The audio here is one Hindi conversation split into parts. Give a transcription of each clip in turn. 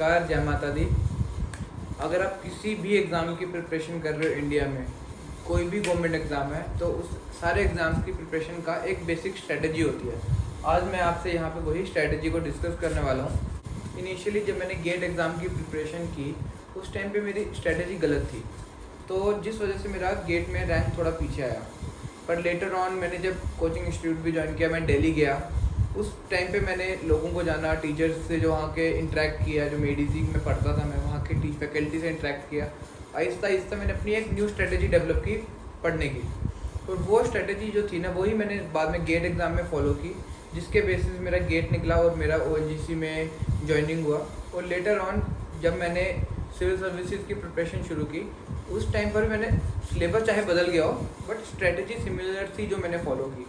नमस्कार, जय माता दी। अगर आप किसी भी एग्ज़ाम की प्रिपरेशन कर रहे हो इंडिया में, कोई भी गवर्नमेंट एग्ज़ाम है, तो उस सारे एग्ज़ाम्स की प्रिपरेशन का एक बेसिक स्ट्रेटजी होती है। आज मैं आपसे यहाँ पे वही स्ट्रेटजी को डिस्कस करने वाला हूँ। इनिशियली जब मैंने गेट एग्ज़ाम की प्रिपरेशन की, उस टाइम पे मेरी स्ट्रेटजी गलत थी, तो जिस वजह से मेरा गेट में रैंक थोड़ा पीछे आया। पर लेटर ऑन मैंने जब कोचिंग इंस्टीट्यूट भी ज्वाइन किया, मैं दिल्ली गया, उस टाइम पे मैंने लोगों को जाना, टीचर्स से जो वहाँ के इंटरेक्ट किया, जो मेडिसिन में पढ़ता था मैं वहाँ के फैकल्टी से इंटरेक्ट किया। आहिस्ता आहिस्ता मैंने अपनी एक न्यू स्ट्रेटजी डेवलप की पढ़ने की, और वो स्ट्रेटजी जो थी ना, वही मैंने बाद में गेट एग्ज़ाम में फॉलो की, जिसके बेसिस मेरा गेट निकला और मेरा ONGC में ज्वाइनिंग हुआ। और लेटर ऑन जब मैंने सिविल सर्विसेज की प्रिपरेशन शुरू की, उस टाइम पर मैंने सिलेबस चाहे बदल गया हो, बट स्ट्रेटजी सिमिलर थी जो मैंने फॉलो की।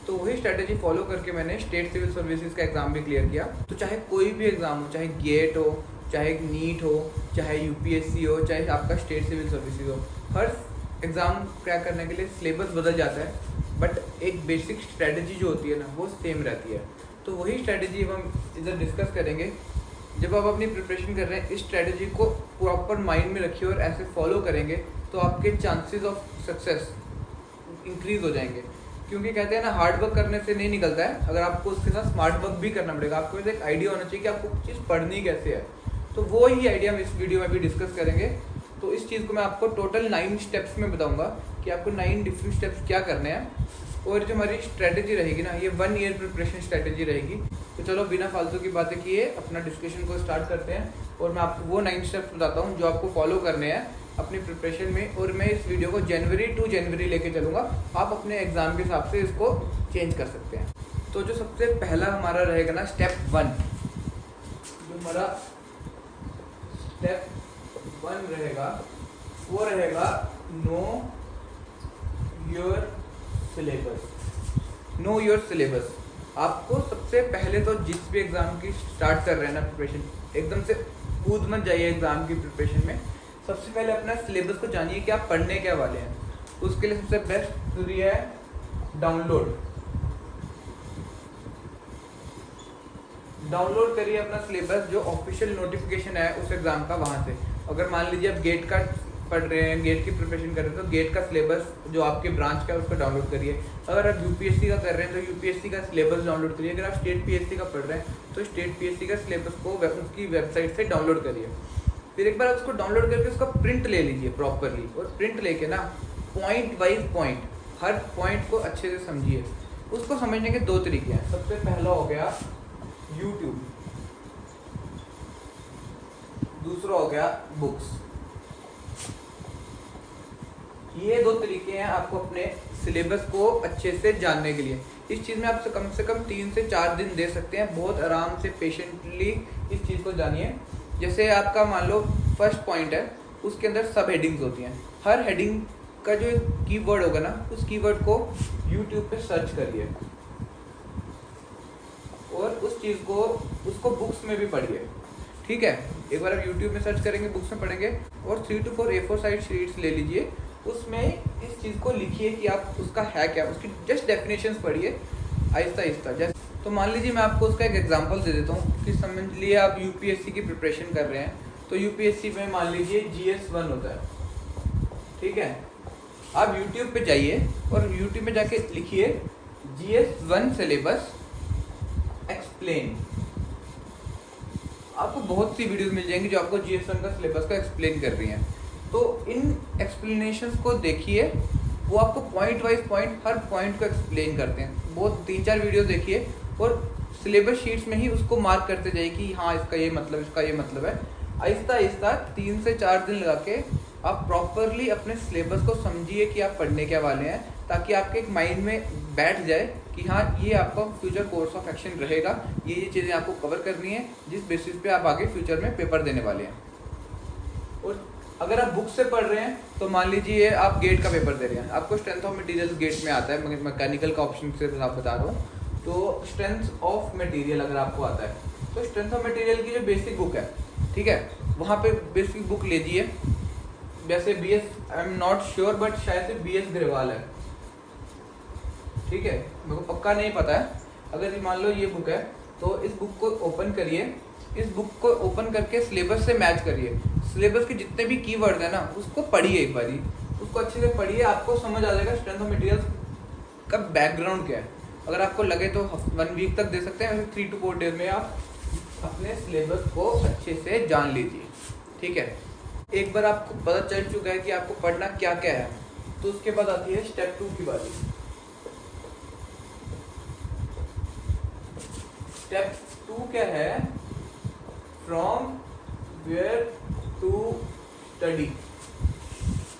तो वही स्ट्रेटजी फॉलो करके मैंने स्टेट सिविल सर्विसेज का एग्ज़ाम भी क्लियर किया। तो चाहे कोई भी एग्ज़ाम हो, चाहे गेट हो, चाहे नीट हो, चाहे UPSC हो, चाहे आपका स्टेट सिविल सर्विसेज हो, हर एग्ज़ाम क्रैक करने के लिए सिलेबस बदल जाता है, बट एक बेसिक स्ट्रेटजी जो होती है ना, वो सेम रहती है। तो वही स्ट्रेटजी हम इधर डिस्कस करेंगे। जब आप अपनी प्रिपरेशन कर रहे हैं, इस स्ट्रेटजी को प्रॉपर माइंड में रखिए और ऐसे फॉलो करेंगे तो आपके चांसेस ऑफ सक्सेस इंक्रीज़ हो जाएंगे। क्योंकि कहते हैं ना, हार्ड वर्क करने से नहीं निकलता है, अगर आपको उसके साथ स्मार्ट वर्क भी करना पड़ेगा। आपको एक आइडिया होना चाहिए कि आपको चीज़ पढ़नी कैसे है। तो वो ही आइडिया हम इस वीडियो में भी डिस्कस करेंगे। तो इस चीज़ को मैं आपको टोटल 9 स्टेप्स में बताऊंगा कि आपको 9 डिफरेंट स्टेप्स क्या करने हैं। और जो हमारी स्ट्रेटजी रहेगी ना, ये 1 ईयर प्रिपरेशन स्ट्रेटजी रहेगी। तो चलो बिना फालतू की बातें किए अपना डिस्कशन को स्टार्ट करते हैं, और मैं आपको वो 9 स्टेप्स बताता हूँ जो आपको फॉलो करने हैं अपनी प्रिपरेशन में। और मैं इस वीडियो को जनवरी टू जनवरी लेके चलूँगा, आप अपने एग्ज़ाम के हिसाब से इसको चेंज कर सकते हैं। तो जो सबसे पहला हमारा रहेगा ना, स्टेप 1, जो हमारा स्टेप 1 रहेगा, वो रहेगा know your syllabus. Know your syllabus. आपको सबसे पहले तो जिस भी एग्ज़ाम की स्टार्ट कर रहे हैं ना प्रिपरेशन, एकदम से कूद मत जाइए एग्ज़ाम की प्रिपरेशन में। सबसे पहले अपना सिलेबस को जानिए कि आप पढ़ने क्या वाले हैं। उसके लिए सबसे बेस्ट जरिया है डाउनलोड। डाउनलोड करिए अपना सिलेबस, जो ऑफिशियल नोटिफिकेशन है उस एग्ज़ाम का, वहाँ से। अगर मान लीजिए आप गेट का पढ़ रहे हैं, गेट की प्रिपरेशन कर रहे हैं, तो गेट का सिलेबस जो आपके ब्रांच का है उसको डाउनलोड करिए। अगर आप UPSC का कर रहे हैं तो UPSC का सिलेबस डाउनलोड करिए। अगर आप स्टेट PSC का पढ़ रहे हैं तो स्टेट PSC का सिलेबस को उसकी वेबसाइट से डाउनलोड करिए। फिर एक बार उसको डाउनलोड करके उसका प्रिंट ले लीजिए प्रॉपरली, और प्रिंट लेके ना पॉइंट वाइज पॉइंट, हर पॉइंट को अच्छे से समझिए। उसको समझने के 2 तरीके हैं। सबसे पहला हो गया YouTube, दूसरा हो गया बुक्स। ये 2 तरीके हैं आपको अपने सिलेबस को अच्छे से जानने के लिए। इस चीज़ में आप से कम 3 से 4 दिन दे सकते हैं। बहुत आराम से पेशेंटली इस चीज़ को जानिए। जैसे आपका मान लो फर्स्ट पॉइंट है, उसके अंदर सब हेडिंग्स होती हैं। हर हेडिंग का जो कीवर्ड होगा ना, उस कीवर्ड को YouTube पे सर्च करिए, और उस चीज़ को उसको बुक्स में भी पढ़िए। ठीक है, एक बार आप YouTube में सर्च करेंगे, बुक्स में पढ़ेंगे, और 3 to 4 A4 साइज शीट्स ले लीजिए। उसमें इस चीज़ को लिखिए कि आप उसका है क्या, उसकी जस्ट डेफिनेशंस पढ़िए आहिस्ता आहिस्ता। जैसे तो मान लीजिए मैं आपको उसका एक एग्जांपल दे देता हूँ कि समझ लिए आप UPSC की प्रिपरेशन कर रहे हैं, तो UPSC में मान लीजिए GS1 होता है। ठीक है, आप YouTube पे जाइए और YouTube में जाके लिखिए GS1 सिलेबस एक्सप्लेन। आपको बहुत सी वीडियोस मिल जाएंगी जो आपको GS1 का सिलेबस को एक्सप्लेन कर रही हैं। तो इन एक्सप्लेनेशंस को देखिए, वो आपको पॉइंट वाइज पॉइंट, हर पॉइंट को एक्सप्लेन करते हैं। बहुत 3-4 वीडियो देखिए और सिलेबस शीट्स में ही उसको मार्क करते जाइए कि हाँ इसका ये मतलब, इसका ये मतलब है। आहिस्ता आहिस्ता 3 से 4 दिन लगा के आप प्रॉपरली अपने सिलेबस को समझिए कि आप पढ़ने क्या वाले हैं, ताकि आपके एक माइंड में बैठ जाए कि हाँ ये आपका फ्यूचर कोर्स ऑफ एक्शन रहेगा, ये चीज़ें आपको कवर करनी है, जिस बेसिस पे आप आगे फ्यूचर में पेपर देने वाले हैं। और अगर आप बुक से पढ़ रहे हैं तो मान लीजिए आप गेट का पेपर दे रहे हैं, आपको स्ट्रेंथ ऑफ मटेरियल गेट में आता है, मैकेनिकल का ऑप्शन से आप बता रहा हूँ। तो स्ट्रेंथ ऑफ मटेरियल अगर आपको आता है, तो स्ट्रेंथ ऑफ मटेरियल की जो बेसिक बुक है, ठीक है, वहाँ पे बेसिक बुक लीजिए। जैसे BS, I am not sure, but शायद से BS ग्रेवाल है। ठीक है, मेरे को पक्का नहीं पता है। अगर मान लो ये बुक है, तो इस बुक को ओपन करिए इस बुक को ओपन करके सिलेबस से मैच करिए। सिलेबस के जितने भी कीवर्ड है ना उसको पढ़िए, एक बारी उसको अच्छे से पढ़िए, आपको समझ आ जाएगा स्ट्रेंथ ऑफ मटेरियल का बैकग्राउंड क्या है। अगर आपको लगे तो 1 वीक तक दे सकते हैं, 3 to 4 डेज में आप अपने सिलेबस को अच्छे से जान लीजिए, ठीक है। एक बार आपको पता चल चुका है कि आपको पढ़ना क्या क्या है, तो उसके बाद आती है स्टेप 2 की बारी। स्टेप 2 क्या है? फ्रॉम वेयर टू स्टडी,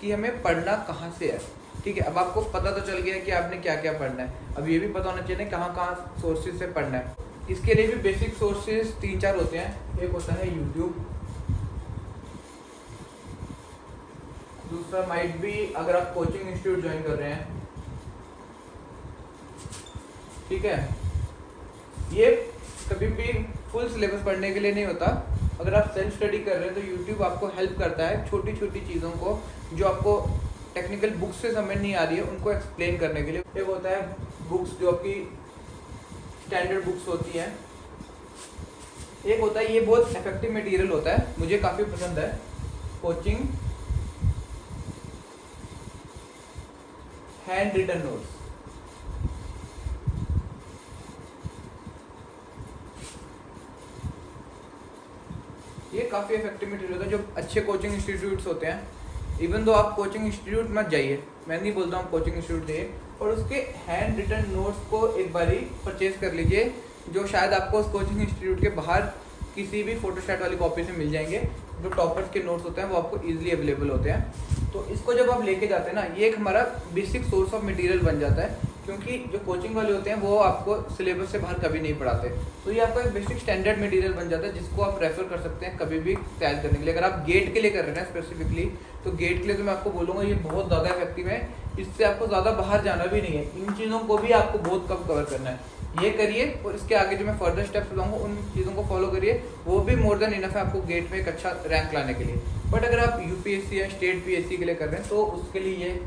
कि हमें पढ़ना कहाँ से है, ठीक है। अब आपको पता तो चल गया है कि आपने क्या क्या पढ़ना है, अब ये भी पता होना चाहिए कहाँ कहाँ सोर्सेज से पढ़ना है। इसके लिए भी बेसिक सोर्सेज 3-4 होते हैं। एक होता है यूट्यूब, दूसरा माइट भी अगर आप कोचिंग इंस्टीट्यूट ज्वाइन कर रहे हैं, ठीक है। ये कभी भी फुल सिलेबस पढ़ने के लिए नहीं होता। अगर आप सेल्फ स्टडी कर रहे हैं तो यूट्यूब आपको हेल्प करता है छोटी छोटी चीज़ों को जो आपको टेक्निकल बुक्स से समझ नहीं आ रही है उनको एक्सप्लेन करने के लिए। एक होता है बुक्स जो आपकी स्टैंडर्ड बुक्स होती हैं, एक होता है, ये बहुत इफेक्टिव मटेरियल होता है, मुझे काफ़ी पसंद है, कोचिंग हैंड रिटन नोट्स। ये काफ़ी इफेक्टिव मटेरियल होता है जो अच्छे कोचिंग इंस्टीट्यूट्स होते हैं। इवन दो आप कोचिंग इंस्टीट्यूट मत जाइए, मैं नहीं बोलता हूँ कोचिंग इंस्टीट्यूट जाइए, और उसके हैंड रिटन नोट्स को एक बारी परचेज कर लीजिए, जो शायद आपको उस कोचिंग इंस्टीट्यूट के बाहर किसी भी फोटोस्टैट वाली कॉपी से मिल जाएंगे। जो टॉपर्स के नोट्स होते हैं वो आपको ईजिली अवेलेबल होते हैं। तो इसको जब आप लेके जाते हैं ना, ये एक हमारा बेसिक सोर्स ऑफ मटेरियल बन जाता है, क्योंकि जो कोचिंग वाले होते हैं वो आपको सिलेबस से बाहर कभी नहीं पढ़ाते। तो ये आपका एक बेसिक स्टैंडर्ड मटेरियल बन जाता है जिसको आप रेफर कर सकते हैं कभी भी तैयार करने के लिए। अगर आप गेट के लिए कर रहे हैं स्पेसिफिकली, तो गेट के लिए तो मैं आपको बोलूँगा ये बहुत ज़्यादा इफेक्टिव है। इससे आपको ज़्यादा बाहर जाना भी नहीं है, इन चीज़ों को भी आपको बहुत कम कवर करना है। ये करिए और इसके आगे जो मैं फर्दर स्टेप्स बताऊंगा उन चीज़ों को फॉलो करिए, वो भी मोर देन इनफ है आपको गेट में एक अच्छा रैंक लाने के लिए। बट अगर आप यूपीएससी या स्टेट पीएससी के लिए कर रहे हैं तो उसके लिए ये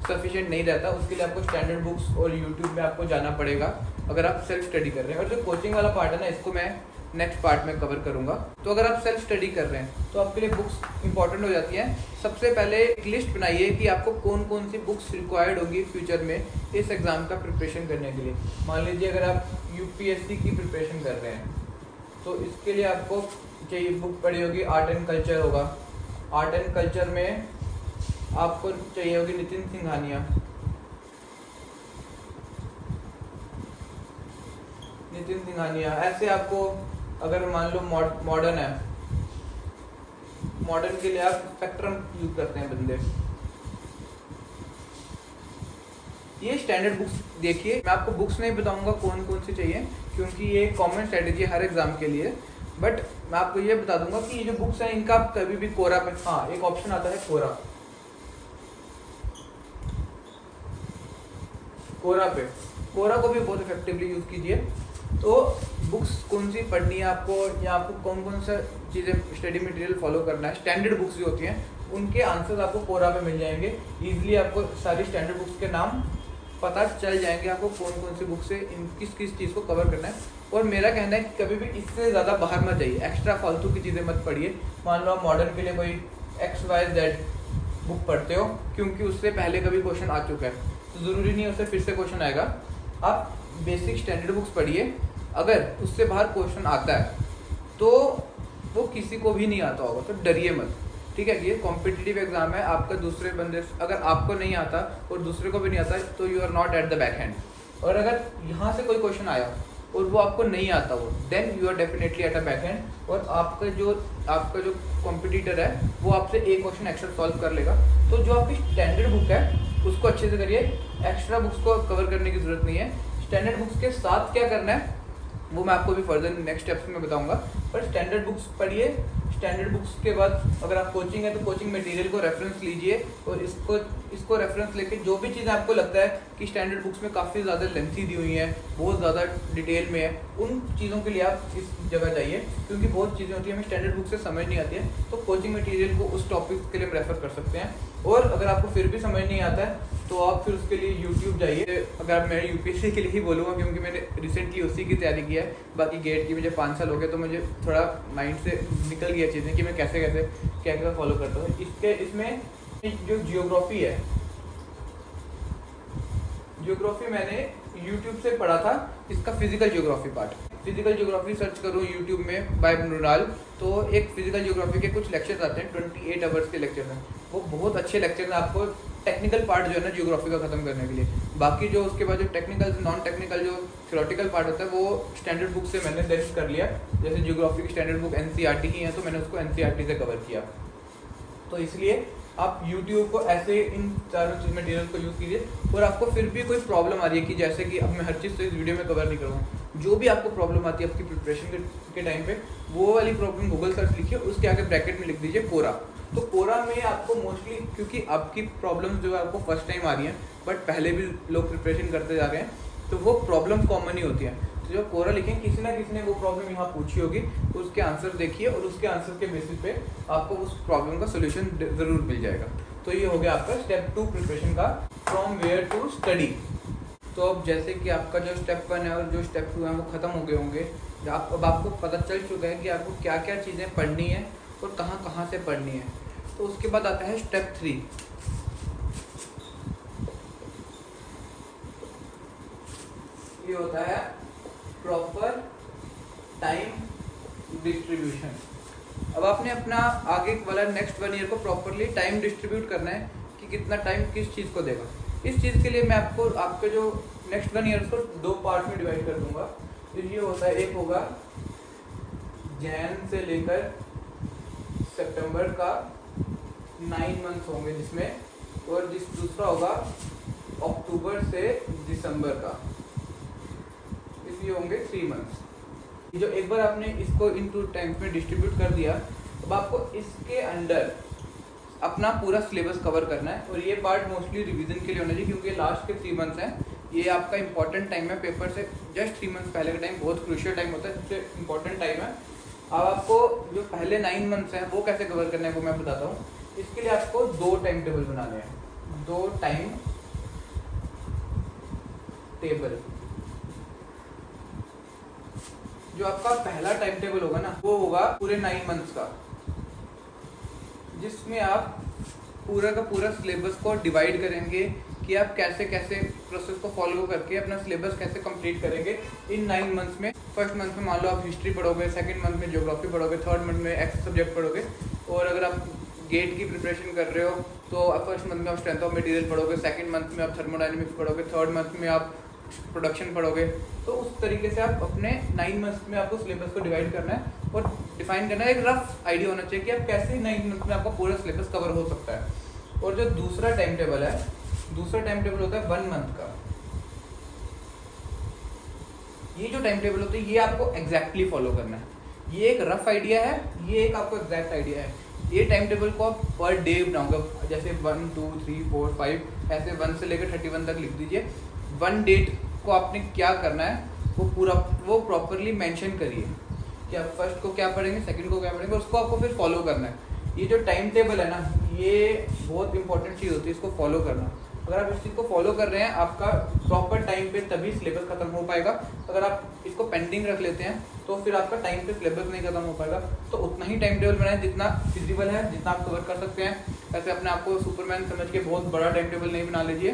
सफिशिएंट नहीं रहता, उसके लिए आपको स्टैंडर्ड बुक्स और यूट्यूब में आपको जाना पड़ेगा अगर आप सेल्फ स्टडी कर रहे हैं। और जो कोचिंग वाला पार्ट है ना, इसको मैं नेक्स्ट पार्ट में कवर करूंगा। तो अगर आप सेल्फ स्टडी कर रहे हैं तो आपके लिए बुक्स इंपॉर्टेंट हो जाती हैं। सबसे पहले एक लिस्ट बनाइए कि आपको कौन कौन सी बुक्स रिक्वायर्ड होगी फ्यूचर में इस एग्ज़ाम का प्रिपरेशन करने के लिए। मान लीजिए अगर आप यूपीएससी की प्रिपरेशन कर रहे हैं तो इसके लिए आपको चाहिए बुक पड़ी होगी, आर्ट एंड कल्चर होगा। आर्ट एंड कल्चर में आपको चाहिए होगी नितिन सिंघानिया, नितिन सिंघानिया। ऐसे आपको अगर मान लो मॉडर्न है, मॉडर्न के लिए आप स्पेक्ट्रम यूज करते हैं बंदे। ये स्टैंडर्ड बुक्स देखिए, मैं आपको बुक्स नहीं बताऊंगा कौन कौन सी चाहिए क्योंकि ये कॉमन स्ट्रेटेजी है हर एग्जाम के लिए। बट मैं आपको ये बता दूंगा कि ये जो बुक्स हैं इनका आप कभी भी कोरा पे, हाँ एक ऑप्शन आता है कोरा, कोरा पे, कोरा को भी बहुत इफेक्टिवली यूज कीजिए। तो बुक्स कौन सी पढ़नी है आपको या आपको कौन कौन सा चीज़ें स्टडी मटेरियल फॉलो करना है, स्टैंडर्ड बुक्स जो होती हैं उनके आंसर्स आपको कोरा पे मिल जाएंगे। इजीली आपको सारी स्टैंडर्ड बुक्स के नाम पता चल जाएंगे, आपको कौन कौन सी बुक से किस किस चीज़ को कवर करना है। और मेरा कहना है कि कभी भी इससे ज़्यादा बाहर मत जाइए, एक्स्ट्रा फालतू की चीज़ें मत पढ़िए। मान लो आप मॉडर्न के लिए कोई XYZ बुक पढ़ते हो क्योंकि उससे पहले कभी क्वेश्चन आ चुका है, तो ज़रूरी नहीं है उससे फिर से क्वेश्चन आएगा। आप बेसिक स्टैंडर्ड बुक्स पढ़िए, अगर उससे बाहर क्वेश्चन आता है तो वो किसी को भी नहीं आता होगा, तो डरिए मत, ठीक है। ये कॉम्पिटिटिव एग्जाम है, आपका दूसरे बंदे अगर आपको नहीं आता और दूसरे को भी नहीं आता तो you are not at the back hand. और अगर यहाँ से कोई क्वेश्चन आया और वो आपको नहीं आता वो, then you are definitely at a back hand. और आपका जो कॉम्पिटिटर है वो आपसे एक क्वेश्चन एक्स्ट्रा सॉल्व कर लेगा। तो जो आपकी स्टैंडर्ड बुक है उसको अच्छे से करिए, एक्स्ट्रा बुक्स को कवर करने की जरूरत नहीं है। स्टैंडर्ड बुक्स के साथ क्या करना है वो मैं आपको भी फर्दर नेक्स्ट स्टेप्स में बताऊंगा। पर स्टैंडर्ड बुक्स पढ़िए, स्टैंडर्ड बुक्स के बाद अगर आप कोचिंग है तो कोचिंग मटेरियल को रेफरेंस लीजिए और इसको रेफरेंस लेके जो भी चीज़ें आपको लगता है कि स्टैंडर्ड बुक्स में काफ़ी ज़्यादा लेंथी दी हुई हैं, बहुत ज़्यादा डिटेल में है, उन चीज़ों के लिए आप इस जगह जाइए क्योंकि बहुत चीज़ें होती हैं हमें स्टैंडर्ड बुक से समझ नहीं आती है। तो कोचिंग मटेरियल को उस टॉपिक के लिए हम रेफर कर सकते हैं और अगर आपको फिर भी समझ नहीं आता है तो आप फिर उसके लिए यूट्यूब जाइए। अगर मैं यूपीएससी के लिए ही बोलूँगा क्योंकि मैंने रिसेंटली उसी की तैयारी किया है, बाकी गेट की मुझे 5 साल हो गए तो मुझे थोड़ा माइंड से निकल गया चीज़ें कि मैं कैसे कैसे क्या क्या फॉलो करता हूँ। इसमें जो जियोग्राफी है, जियोग्राफी मैंने यूट्यूब से पढ़ा था, इसका physical geography part. Physical geography search करूँ यूट्यूब में बाय मृणाल, तो एक फिजिकल जियोग्राफी के कुछ लेक्चर्स आते हैं, 28 आवर्स के लेक्चर्स हैं। वो बहुत अच्छे लेक्चर्स हैं आपको टेक्निकल पार्ट जो है ना जियोग्राफी का खत्म करने के लिए। बाकी जो उसके बाद जो टेक्निकल नॉन टेक्निकल जो थ्योरेटिकल पार्ट होता है वो स्टैंडर्ड बुक से मैंने देख कर लिया। जैसे जियोग्राफी की स्टैंडर्ड बुक एनसीईआरटी की है तो मैंने उसको एनसीईआरटी से कवर किया। तो इसलिए आप YouTube को ऐसे इन चारों चीज मटेरियल को यूज़ कीजिए। और आपको फिर भी कोई प्रॉब्लम आ रही है कि जैसे कि अब मैं हर चीज़ तो इस वीडियो में कवर नहीं करूँगा, जो भी आपको प्रॉब्लम आती है आपकी प्रिपरेशन के टाइम पे, वो वाली प्रॉब्लम गूगल सर्च लिखिए, उसके आगे ब्रैकेट में लिख दीजिए कोरा। तो कोरा में आपको मोस्टली, क्योंकि आपकी प्रॉब्लम जो है आपको फर्स्ट टाइम आ रही है बट पहले भी लोग प्रिपरेशन करते जा रहे हैं, तो वो प्रॉब्लम कॉमन ही होती है। तो जो कोरा लिखें, किसी ना किसी ने वो प्रॉब्लम यहाँ पूछी होगी, उसके आंसर देखिए और उसके आंसर के बेसिस पे आपको उस प्रॉब्लम का सोल्यूशन ज़रूर मिल जाएगा। तो ये हो गया आपका स्टेप 2 प्रिपरेशन का, फ्रॉम वेयर टू स्टडी। तो अब जैसे कि आपका जो स्टेप 1 है और जो स्टेप 2 है वो ख़त्म हो गए होंगे। अब आपको पता चल चुका है कि आपको क्या क्या चीज़ें पढ़नी है और कहाँ कहाँ से पढ़नी है। तो उसके बाद आता है स्टेप 3। ये होता है प्रॉपर टाइम डिस्ट्रीब्यूशन। अब आपने अपना आगे वाला नेक्स्ट 1 ईयर को प्रॉपरली टाइम डिस्ट्रीब्यूट करना है कि कितना टाइम किस चीज़ को देगा। इस चीज़ के लिए मैं आपको आपके जो नेक्स्ट 1 ईयर को 2 पार्ट में डिवाइड कर दूंगा। तो ये होता है, एक होगा जैन से लेकर सितंबर का 9 मंथ्स होंगे जिसमें, और दूसरा होगा अक्टूबर से दिसंबर का, इसलिए होंगे 3 मंथ्स। जो एक बार आपने इसको इनटू टाइम्स में डिस्ट्रीब्यूट कर दिया, अब आपको इसके अंडर अपना पूरा सिलेबस कवर करना है। और ये पार्ट मोस्टली रिवीजन के लिए होना चाहिए क्योंकि लास्ट के 3 मंथ्स हैं, ये आपका इंपॉर्टेंट टाइम है। पेपर से जस्ट 3 मंथ्स पहले का टाइम बहुत क्रूशियल टाइम होता है, सबसे इंपॉर्टेंट टाइम है। अब आपको जो पहले 9 मंथ्स हैं वो कैसे कवर करना है वो मैं बताता हूँ। इसके लिए आपको 2 टाइम टेबल बनाने हैं, 2 टाइम टेबल। जो आपका पहला टाइम टेबल होगा ना, वो होगा पूरे 9 मंथ्स का, जिसमें आप पूरा का पूरा सिलेबस को डिवाइड करेंगे कि आप कैसे कैसे प्रोसेस को फॉलो करके अपना सिलेबस कैसे कंप्लीट करेंगे इन 9 मंथ्स में। फर्स्ट मंथ में मान लो आप हिस्ट्री पढ़ोगे, सेकंड मंथ में ज्योग्राफी पढ़ोगे, थर्ड मंथ में एक्स सब्जेक्ट पढ़ोगे, और अगर आप गेट की प्रिपरेशन कर रहे हो तो फर्स्ट मंथ में आप स्ट्रेंथ ऑफ मटेरियल पढ़ोगे, सेकंड मंथ में आप थर्मोडायनेमिक्स पढ़ोगे, थर्ड मंथ में आप प्रोडक्शन पढ़ोगे। तो उस तरीके से आप अपने 9 मंथ्स में आपको सिलेबस को डिवाइड करना है और डिफाइन करना है, एक रफ आइडिया होना चाहिए कि आप कैसे 9 मंथ में आपका पूरा सिलेबस कवर हो सकता है। और जो दूसरा टाइम टेबल है, दूसरा टाइम टेबल होता है 1 मंथ का। ये जो टाइम टेबल होता है ये आपको एग्जैक्टली फॉलो करना है। ये एक रफ आइडिया है, ये एक आपको एग्जैक्ट आइडिया है। ये टाइम टेबल को आप पर डे बनाओगे, जैसे 1 2 3 4 5 ऐसे 1 से लेकर 31 तक लिख दीजिए। 1 डेट को आपने क्या करना है वो प्रॉपरली मेंशन करिए कि आप फर्स्ट को क्या पढ़ेंगे, सेकंड को क्या पढ़ेंगे, उसको आपको फिर फॉलो करना है। ये जो टाइम टेबल है ना, ये बहुत इंपॉर्टेंट चीज़ होती है, इसको फॉलो करना। अगर आप इस चीज़ को फॉलो कर रहे हैं, आपका प्रॉपर टाइम पे तभी सिलेबस खत्म हो पाएगा। अगर आप इसको पेंडिंग रख लेते हैं तो फिर आपका टाइम पे सिलेबस नहीं खत्म हो पाएगा। तो उतना ही टाइम टेबल बनाएं जितना फिजिबल है, जितना आप कवर कर सकते हैं। ऐसे अपने आप को सुपरमैन समझ के बहुत बड़ा टाइम टेबल नहीं बना लीजिए,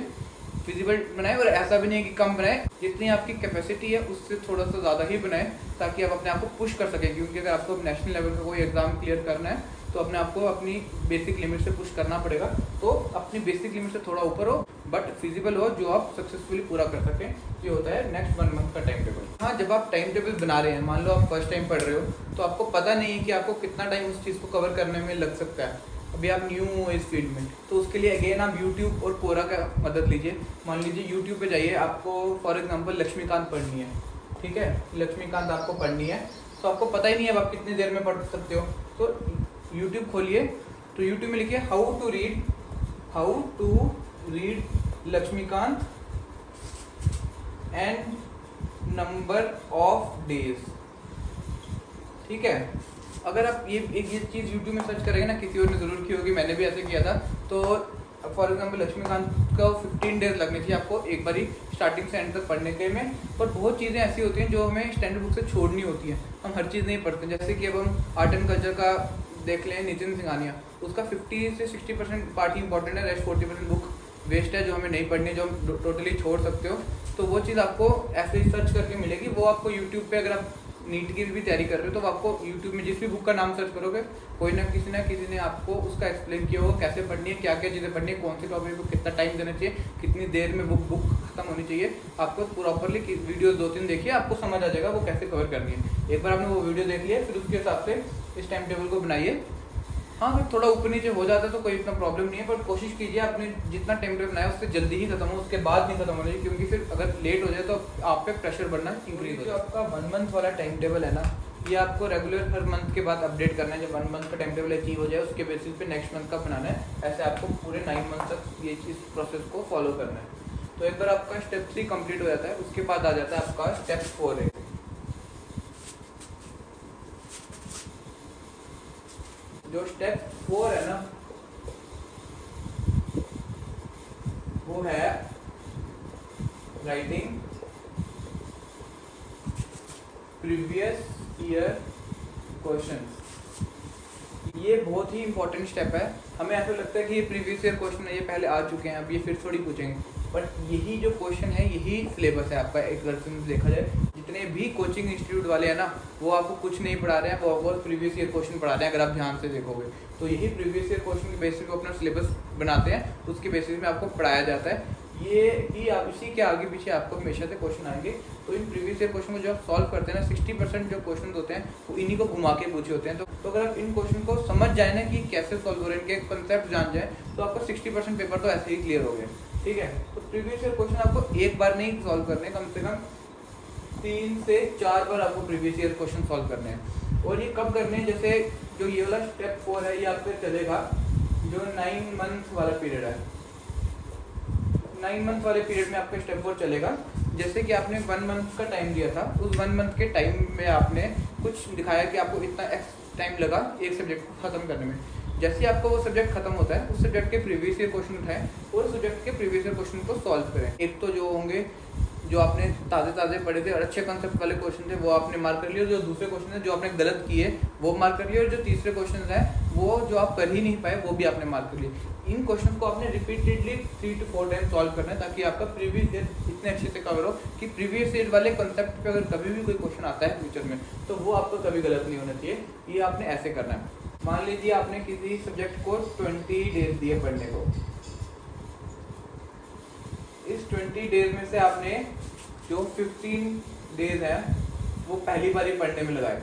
फिजिबल बनाएं। और ऐसा भी नहीं है कि कम बनाएं, जितनी आपकी कैपेसिटी है उससे थोड़ा सा ज़्यादा ही बनाएं ताकि आप अपने आप को पुश कर सकें। क्योंकि अगर आपको नेशनल लेवल का कोई एग्जाम क्लियर करना है तो अपने आप को अपनी बेसिक लिमिट से पुश करना पड़ेगा। तो अपनी बेसिक लिमिट से थोड़ा ऊपर हो बट फिजिबल हो, जो आप सक्सेसफुली पूरा कर सकें। ये होता है नेक्स्ट 1 मंथ का टाइम टेबल। हाँ, जब आप टाइम टेबल बना रहे हैं, मान लो आप फर्स्ट टाइम पढ़ रहे हो तो आपको पता नहीं है कि आपको कितना टाइम उस चीज़ को कवर करने में लग सकता है। अभी आप न्यू हो इस फील्ड में, तो उसके लिए अगेन आप यूट्यूब और कोरा का मदद लीजिए। मान लीजिए यूट्यूब पे जाइए, आपको फॉर एग्जांपल लक्ष्मीकांत पढ़नी है, ठीक है, लक्ष्मीकांत आपको पढ़नी है, तो आपको पता ही नहीं है अब आप कितनी देर में पढ़ सकते हो। तो यूट्यूब खोलिए, तो यूट्यूब में लिखिए how to read Laxmikanth and number of days, ठीक है। अगर आप ये चीज़ यूट्यूब में सर्च करेंगे ना, किसी और ने ज़रूर की होगी, मैंने भी ऐसे किया था, तो फॉर एग्जाम्पल लक्ष्मीकांत को 15 डेज लगने चाहिए आपको एक बारी स्टार्टिंग से एंड तक पढ़ने के में। पर बहुत चीज़ें ऐसी होती हैं जो हमें स्टैंडर्ड बुक से छोड़नी होती हैं, हम हर चीज़ नहीं पढ़ते। जैसे कि अब हम आर्ट एंड कल्चर का देख लें, नितिन सिंघानिया, उसका 50 से 60% पार्ट ही इंपॉर्टेंट है, रेस्ट 40% बुक वेस्ट है जो हमें नहीं पढ़नी है, जो हम टोटली छोड़ सकते हो। तो वो चीज़ आपको ऐसे ही सर्च करके मिलेगी, वो आपको यूट्यूब पे, अगर आप नीट की भी तैयारी कर रहे हो तो आपको यूट्यूब में जिस भी बुक का नाम सर्च करोगे, कोई ना किसी ने आपको उसका एक्सप्लेन किया होगा, कैसे पढ़नी है, क्या क्या चीज़ें पढ़नी है, कौन सी टॉपिक को कितना टाइम देना चाहिए, कितनी देर में बुक खत्म होनी चाहिए। आपको प्रॉपरली वीडियो 2-3 देखिए, आपको समझ आ जाएगा वो कैसे कवर करनी है। एक बार आपने वो वीडियो देख लिया, फिर उसके हिसाब से इस टाइम टेबल को बनाइए। हाँ, अगर थोड़ा ऊपर नीचे हो जाता है तो कोई इतना प्रॉब्लम नहीं है, पर कोशिश कीजिए आपने जितना टाइम टेबल बनाया उससे जल्दी ही खत्म हो, उसके बाद नहीं खत्म होना चाहिए, क्योंकि फिर अगर लेट हो जाए तो आप पे प्रेशर बढ़ना इंक्रीज हो जाए। आपका 1 मंथ वाला टाइम टेबल है ना, ये आपको रेगुलर हर मंथ के बाद अपडेट करना है। जब 1 मंथ का टाइम टेबल अचीव हो जाए उसके बेसिस पे नेक्स्ट मंथ का बनाना है। ऐसे आपको पूरे 9 मंथ तक ये चीज़ प्रोसेस को फॉलो करना है। तो एक बार आपका स्टेप 3 कंप्लीट हो जाता है, उसके बाद आ जाता है आपका स्टेप 4 है। जो स्टेप 4 है ना, वो है राइटिंग प्रीवियस ईयर क्वेश्चंस। ये बहुत ही इंपॉर्टेंट स्टेप है। हमें ऐसा लगता है कि ये प्रीवियस ईयर क्वेश्चन है, ये पहले आ चुके हैं, अब ये फिर थोड़ी पूछेंगे, बट यही जो क्वेश्चन है यही सिलेबस है आपका। एक तरह से देखा जाए, जितने भी कोचिंग इंस्टीट्यूट वाले हैं ना, वो आपको कुछ नहीं पढ़ा रहे हैं, वो प्रीवियस ईयर क्वेश्चन पढ़ा रहे हैं। अगर आप ध्यान से देखोगे तो यही प्रीवियस ईयर क्वेश्चन के बेसिस पे अपना सिलेबस बनाते हैं, उसके बेसिस में आपको पढ़ाया जाता है। ये ही आप इसी के आगे पीछे आपको हमेशा से क्वेश्चन आएंगे। तो इन प्रीवियस ईयर क्वेश्चन को जो आप सॉल्व करते हैं ना, 60% जो क्वेश्चन होते हैं वो इन्हीं को घुमा के पूछे होते हैं। तो अगर आप इन क्वेश्चन को समझ जाए ना कि कैसे सॉल्व हो रहे हैं, इनके कंसेप्ट जान जाए, तो आपका 60% पेपर तो ऐसे ही क्लियर हो गया। ठीक है, तो प्रीवियस ईयर क्वेश्चन आपको एक बार नहीं सॉल्व करने, कम से कम 3 से 4 बार आपको प्रीवियस ईयर क्वेश्चन सॉल्व करने हैं। और ये कब करने हैं, जैसे जो ये वाला स्टेप 4 है, ये आपको चलेगा जो 9 मंथ वाला पीरियड है। 9 मंथ वाले पीरियड में आपका स्टेप 4 चलेगा। जैसे कि आपने 1 मंथ का टाइम दिया था, उस 1 मंथ के टाइम में आपने कुछ दिखाया कि आपको इतना टाइम लगा एक सब्जेक्ट को खत्म करने में। जैसे ही आपको वो सब्जेक्ट खत्म होता है, उस सब्जेक्ट के प्रीवियस ईयर क्वेश्चन उठाएं और उस सब्जेक्ट के प्रीवियस ईयर क्वेश्चन को सॉल्व करें। एक तो जो होंगे जो आपने ताज़े पढ़े थे और अच्छे कंसेप्ट वाले क्वेश्चन थे, वो आपने मार्क कर लिए, और जो दूसरे क्वेश्चन थे जो आपने गलत किए वो मार्क कर लिए, और जो तीसरे क्वेश्चन हैं वो जो आप कर ही नहीं पाए वो भी आपने मार्क कर लिए। इन क्वेश्चन को आपने रिपीटेडली 3 to 4 टाइम सॉल्व करना है, ताकि आपका प्रीवियस ईयर इतने अच्छे से कवर हो कि प्रीवियस ईयर वाले कंसेप्ट पे अगर कभी भी कोई क्वेश्चन आता है फ्यूचर में, तो वो आपको कभी गलत नहीं होना चाहिए। ये आपने ऐसे करना है। मान लीजिए आपने किसी सब्जेक्ट को 20 डेज दिए पढ़ने को। इस 20 डेज में से आपने जो 15 डेज है वो पहली बार ही पढ़ने में लगाए।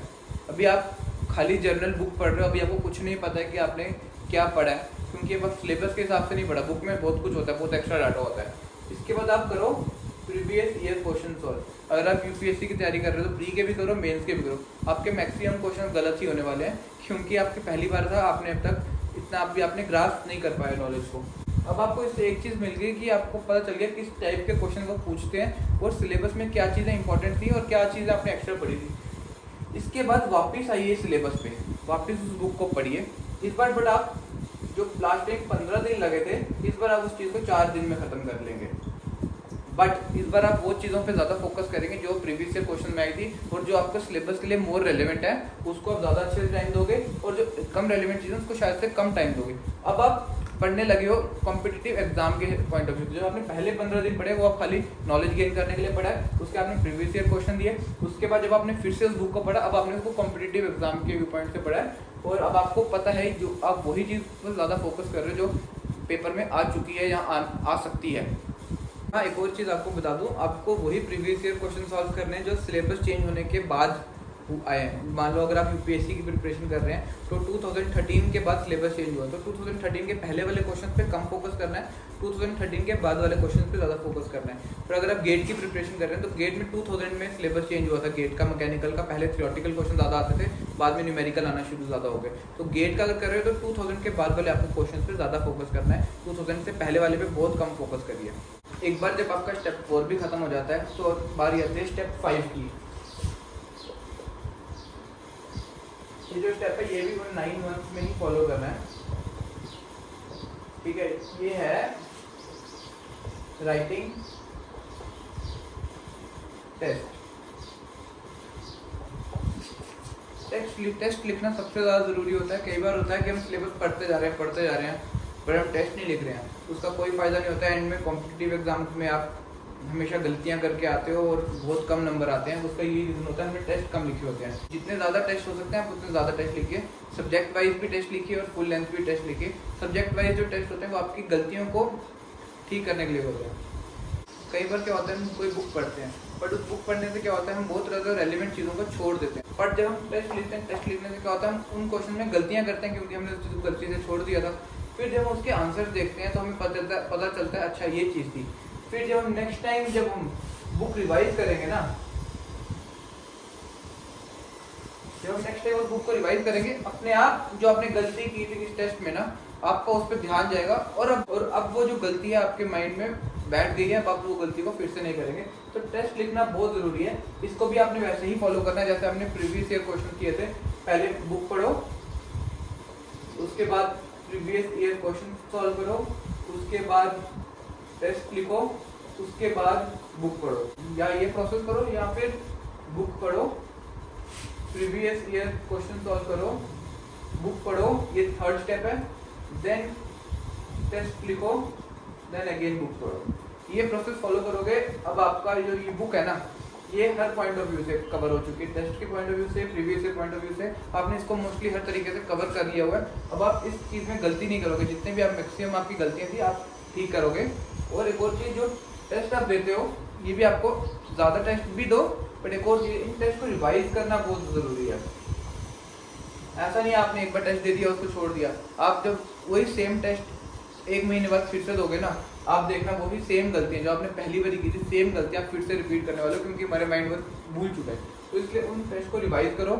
अभी आप खाली जर्नल बुक पढ़ रहे हो, अभी आपको कुछ नहीं पता है कि आपने क्या पढ़ा है, क्योंकि बस सिलेबस के हिसाब से नहीं पढ़ा, बुक में बहुत कुछ होता है, बहुत एक्स्ट्रा डाटा होता है। इसके बाद आप करो प्रीवियस ईयर क्वेश्चन सॉल्व। अगर आप यूपीएससी की तैयारी कर रहे हो तो प्री के भी करो, मेंस के भी करो। आपके मैक्सिमम क्वेश्चन गलत ही होने वाले हैं, क्योंकि आपकी पहली बार था, आपने अब तक इतना भी आपने ग्रास्प नहीं कर पाया नॉलेज को। अब आपको इससे एक चीज़ मिल गई कि आपको पता चल गया किस टाइप के क्वेश्चन को पूछते हैं और सिलेबस में क्या चीज़ें इंपॉर्टेंट थी और क्या चीज़ें आपने एक्स्ट्रा पढ़ी थी। इसके बाद वापस आइए सिलेबस पे, वापस उस बुक को पढ़िए इस बार। बट आप जो लास्ट टाइम 15 दिन लगे थे, इस बार आप उस चीज़ को 4 दिन में ख़त्म कर लेंगे। बट इस बार आप वो चीज़ों पे ज़्यादा फोकस करेंगे जो प्रीवियस ईयर क्वेश्चन में आई थी, और जो आपके सिलेबस के लिए मोर रेलेवेंट है उसको आप ज़्यादा अच्छे से टाइम दोगे, और जो कम रेलेवेंट चीज़ें उसको शायद से कम टाइम दोगे। अब आप पढ़ने लगे हो कॉम्पिटिटिव एग्जाम के पॉइंट ऑफ व्यू। जो आपने पहले 15 दिन पढ़े वो आप खाली नॉलेज गेन करने के लिए पढ़ा है, उसके आपने प्रीवियस ईयर क्वेश्चन दिए। उसके बाद जब आपने फिर से उस बुक को पढ़ा, अब आपने उसको कॉम्पिटिटिव एग्जाम के व्यू पॉइंट से पढ़ा है, और अब आपको पता है जो आप वही चीज़ पर ज़्यादा फोकस कर रहे हो जो पेपर में आ चुकी है या आ सकती है। हाँ, एक और चीज़ आपको बता दूँ, आपको वही प्रीवियस ईयर क्वेश्चन सॉल्व करने हैं जो सिलेबस चेंज होने के बाद आए हैं। मान लो अगर आप यूपीएससी की प्रिपरेशन कर रहे हैं तो 2013 के बाद सिलेबस चेंज हुआ, तो 2013 के पहले वाले क्वेश्चन पे कम फोकस करना है, 2013 के बाद वाले क्वेश्चन पे ज़्यादा फोकस करना है। पर अगर आप गेट की प्रिपरेशन कर रहे हैं तो गेट में 2000 में सिलेबस चेंज हुआ था गेट का, मैकेनिकल का। पहले थियोरेटिकल क्वेश्चन ज़्यादा आते थे, बाद में न्यूमेरिकल आना शुरू ज़्यादा हो गए। तो गेट का अगर कर रहे हो तो 2000 के बाद वाले आपको क्वेश्चन पे ज़्यादा फोकस करना है, 2000 से पहले वाले पे बहुत कम फोकस करिए। एक बार जब आपका स्टेप 4 भी खत्म हो जाता है तो बारी आती है स्टेप 5 की। ये जो स्टेप है ये भी 9 मंथ्स में ही फॉलो करना है, ठीक है। ये है राइटिंग टेस्ट। टेस्ट लिखना सबसे ज़्यादा ज़रूरी होता है। कई बार होता है कि हम सिलेबस पढ़ते जा रहे हैं पर हम टेस्ट नहीं लिख रहे हैं, उसका कोई फ़ायदा नहीं होता है। एंड में कॉम्पिटिटिव एग्जाम्स में आप हमेशा गलतियां करके आते हो और बहुत कम नंबर आते हैं। उसका यही रीज़न होता है, हमने टेस्ट कम लिखे होते हैं। जितने ज़्यादा टेस्ट हो सकते हैं आप उतने ज़्यादा टेस्ट लिखिए। सब्जेक्ट वाइज भी टेस्ट लिखिए और फुल लेंथ भी टेस्ट लिखिए। सब्जेक्ट वाइज जो टेस्ट होते हैं वो आपकी गलतियों को ठीक करने के लिए होते हैं। कई बार क्या होता है, हम कोई बुक पढ़ते हैं, बट उस बुक पढ़ने से क्या होता है, हम बहुत ज़्यादा रेलिवेंट चीज़ों को छोड़ देते हैं। बट जब हम टेस्ट लिखते हैं, टेस्ट लिखने से क्या होता है, हम उन क्वेश्चन में गलतियाँ करते हैं क्योंकि हमने उस चीज़ को गलती से छोड़ दिया था। फिर जब हम उसके आंसर देखते हैं तो हमें पता चलता है अच्छा ये चीज़ थी। फिर जब हम नेक्स्ट टाइम जब हम बुक रिवाइज करेंगे ना, जब हम नेक्स्ट टाइम उस बुक को रिवाइज करेंगे, अपने आप जो आपने गलती की थी इस टेस्ट में ना, आपका उस पर ध्यान जाएगा और अब वो जो गलती है आपके माइंड में बैठ गई है, अब आप वो गलती को फिर से नहीं करेंगे। तो टेस्ट लिखना बहुत ज़रूरी है। इसको भी आपने वैसे ही फॉलो करना है जैसे हमने प्रीवियस ईयर क्वेश्चन किए थे। पहले बुक पढ़ो, उसके बाद प्रीवियस ईयर क्वेश्चन सॉल्व करो, उसके बाद टेस्ट लिखो, उसके बाद बुक पढ़ो। या ये प्रोसेस करो या फिर बुक पढ़ो, प्रीवियस ईयर क्वेश्चन सॉल्व करो, बुक पढ़ो, ये थर्ड स्टेप है। देन टेस्ट लिखो, देन अगेन बुक पढ़ो। ये प्रोसेस फॉलो करोगे, अब आपका जो ये बुक है ना, ये हर पॉइंट ऑफ व्यू से कवर हो चुकी है। टेस्ट के पॉइंट ऑफ व्यू से, previous year point of view से आपने इसको मोस्टली हर तरीके से कवर कर लिया हुआ है। अब आप इस चीज़ में गलती नहीं करोगे। जितने भी आप मैक्सिमम आपकी गलतियाँ थी आप ठीक करोगे। और एक और चीज़, जो टेस्ट आप देते हो, ये भी आपको ज़्यादा टेस्ट भी दो, बट एक और चीज़, इन टेस्ट को रिवाइज करना बहुत ज़रूरी है। ऐसा नहीं आपने एक बार टेस्ट दे दिया उसको छोड़ दिया। आप जब वही सेम टेस्ट 1 महीने बाद फिर से दोगे ना, आप देखना वो भी सेम गलतियाँ जो आपने पहली बार की थी, सेम गलतियाँ फिर से रिपीट करने वाले हो, क्योंकि हमारे माइंड में भूल चुका है। तो इसलिए उन टेस्ट को रिवाइज करो।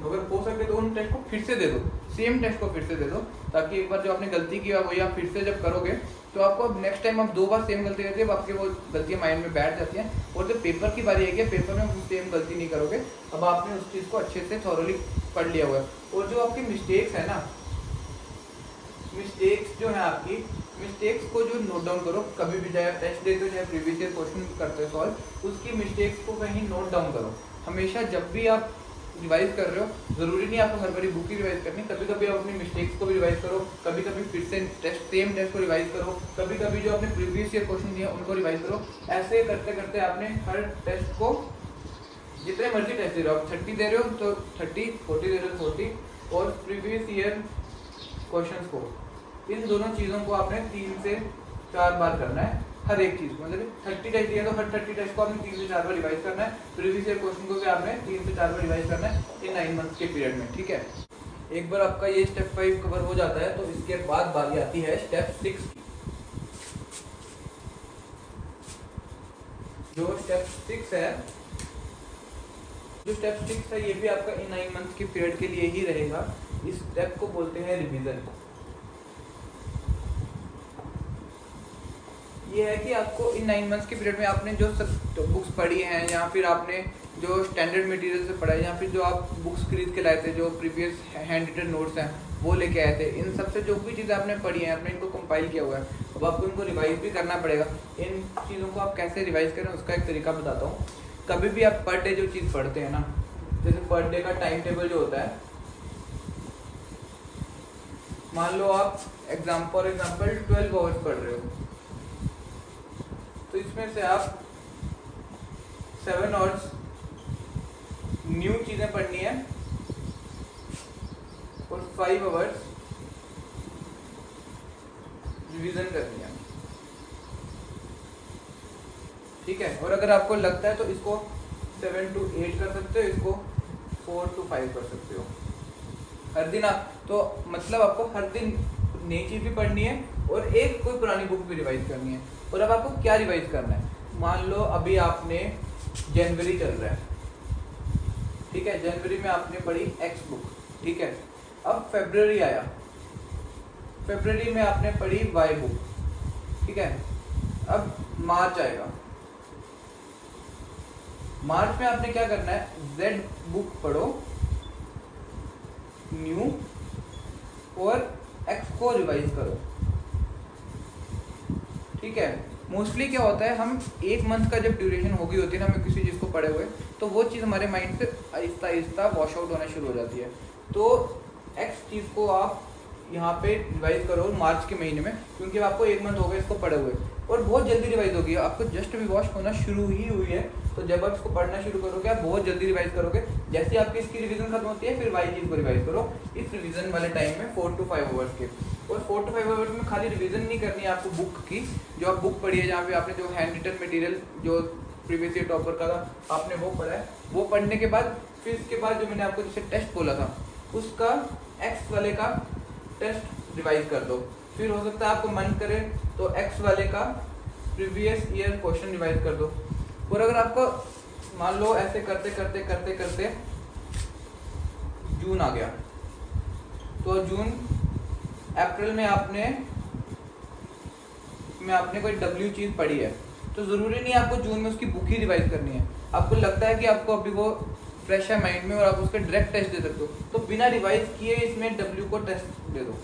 अगर हो सके तो उन टेस्ट को फिर से दे दो, सेम टेस्ट को फिर से दे दो, ताकि एक बार जो आपने गलती की है वही आप फिर से जब करोगे तो आपको अब नेक्स्ट टाइम आप 2 बार सेम गलती करती है, अब आपके वो गलतियाँ माइंड में बैठ जाती हैं। और जब पेपर की बारी आएगी, पेपर में वो सेम गलती नहीं करोगे। अब आपने उस चीज़ को अच्छे से थॉरोली पढ़ लिया हुआ है। और जो आपकी मिस्टेक्स है ना, मिस्टेक्स जो है आपकी, मिस्टेक्स को जो नोट डाउन करो। कभी भी चाहे टेस्ट देते हो चाहे प्रीवियस ईयर क्वेश्चन करते हो सॉल्व, उसकी मिस्टेक्स को कहीं नोट डाउन करो। हमेशा जब भी आप रिवाइज कर रहे हो, ज़रूरी नहीं आपको हर बारी बुक ही रिवाइज करनी, कभी कभी आप अपनी मिस्टेक्स को भी रिवाइज करो, कभी कभी फिर से सेम टेस्ट को रिवाइज करो, कभी कभी जो आपने प्रीवियस ईयर क्वेश्चन दिए उनको रिवाइज करो। ऐसे करते करते आपने हर टेस्ट को, जितने मर्जी टेस्ट दे रहे हो, आप 30 दे रहे हो तो 30, 40 दे रहे हो 40, और प्रीवियस ईयर क्वेश्चंस को, इन दोनों चीज़ों को आपने 3 से 4 बार करना है। हर एक चीज़ को, मतलब 30 टेस्ट दिया तो हर 30 टेस्ट को आपने 3 से 4 बार रिवाइज करना है। प्रीवियस ईयर क्वेश्चन को भी आपने 3 से 4 बार रिवाइज करना है इन 9 मंथ्स के पीरियड में, ठीक है। एक बार आपका ये स्टेप 5 कवर हो जाता है तो इसके बाद बारी आती है स्टेप 6 की। जो स्टेप 6 है, जो स्टेप 6 है, ये भी आपका इन 9 मंथ्स के पीरियड के लिए ही रहेगा। इस स्टेप को बोलते हैं रिवीजन। ये है कि आपको इन 9 मंथ्स के पीरियड में आपने जो सब बुक्स पढ़ी हैं, या फिर आपने जो स्टैंडर्ड मटेरियल से पढ़ा है, या फिर जो आप बुक्स खरीद के लाए थे, जो प्रीवियस हैंड रिटन नोट्स हैं वो लेके आए थे, इन सब से जो भी चीज़ें आपने पढ़ी हैं, आपने इनको कंपाइल किया हुआ है। अब आपको इनको रिवाइज भी करना पड़ेगा। इन चीज़ों को आप कैसे रिवाइज करें उसका एक तरीका बताता हूँ। कभी भी आप पर डे जो चीज़ पढ़ते हैं ना, जैसे पर डे का टाइम टेबल जो होता है, मान लो आप फॉर एग्जाम्पल 12 आवर्स पढ़ रहे हो, तो इसमें से आप 7 आवर्स न्यू चीज़ें पढ़नी है और 5 आवर्स रिवीजन करनी है, ठीक है। और अगर आपको लगता है तो इसको 7 to 8 कर सकते हो, इसको 4 to 5 कर सकते हो। हर दिन आप, तो मतलब आपको हर दिन नई चीज़ भी पढ़नी है और एक कोई पुरानी बुक भी रिवाइज करनी है। और अब आपको क्या रिवाइज करना है, मान लो अभी आपने जनवरी चल रहा है, ठीक है, जनवरी में आपने पढ़ी एक्स बुक, ठीक है। अब फरवरी आया, फरवरी में आपने पढ़ी वाई बुक, ठीक है। अब मार्च आएगा, मार्च में आपने क्या करना है, जेड बुक पढ़ो, न्यू और एक्स को रिवाइज करो। ठीक है, मोस्टली क्या होता है, हम एक मंथ का जब ड्यूरेशन होगी होती है ना हमें किसी चीज़ को पढ़े हुए, तो वो चीज़ हमारे माइंड से आहिस्ता आहिस्ता वॉश आउट होना शुरू हो जाती है। तो एक्स चीज़ को आप यहाँ पे रिवाइज करो मार्च के महीने में, क्योंकि आपको एक मंथ हो गया इसको पढ़े हुए और बहुत जल्दी रिवाइज होगी। आपको जस्ट अभी वॉश होना शुरू ही हुई है, तो जब आप इसको पढ़ना शुरू करोगे आप बहुत जल्दी रिवाइज करोगे। जैसे आपकी इसकी रिवीजन खत्म होती है फिर वाई चीज़ को रिवाइज करो इस रिवीजन वाले टाइम में 4 to 5 आवर्स के। और 4 to 5 आवर्स में खाली रिवीजन नहीं करनी है आपको बुक की, जो आप बुक पढ़ी है जहाँ पे आपने जो हैंड रिटन मटेरियल जो प्रीवियस ईयर टॉपर का था आपने वो पढ़ा है, वो पढ़ने के बाद फिर इसके बाद जो मैंने आपको जैसे टेस्ट बोला था उसका एक्स वाले का टेस्ट रिवाइज कर दो। फिर हो सकता है आपको मन करे तो एक्स वाले का प्रीवियस ईयर क्वेश्चन रिवाइज कर दो। और अगर आपको मान लो ऐसे करते करते करते करते जून आ गया, तो जून अप्रैल में आपने कोई डब्ल्यू चीज़ पढ़ी है, तो ज़रूरी नहीं है आपको जून में उसकी बुक ही रिवाइज करनी है। आपको लगता है कि आपको अभी वो फ्रेश है माइंड में और आप उसका डायरेक्ट टेस्ट दे सकते हो, तो बिना रिवाइज किए इसमें डब्ल्यू को टेस्ट दे दो।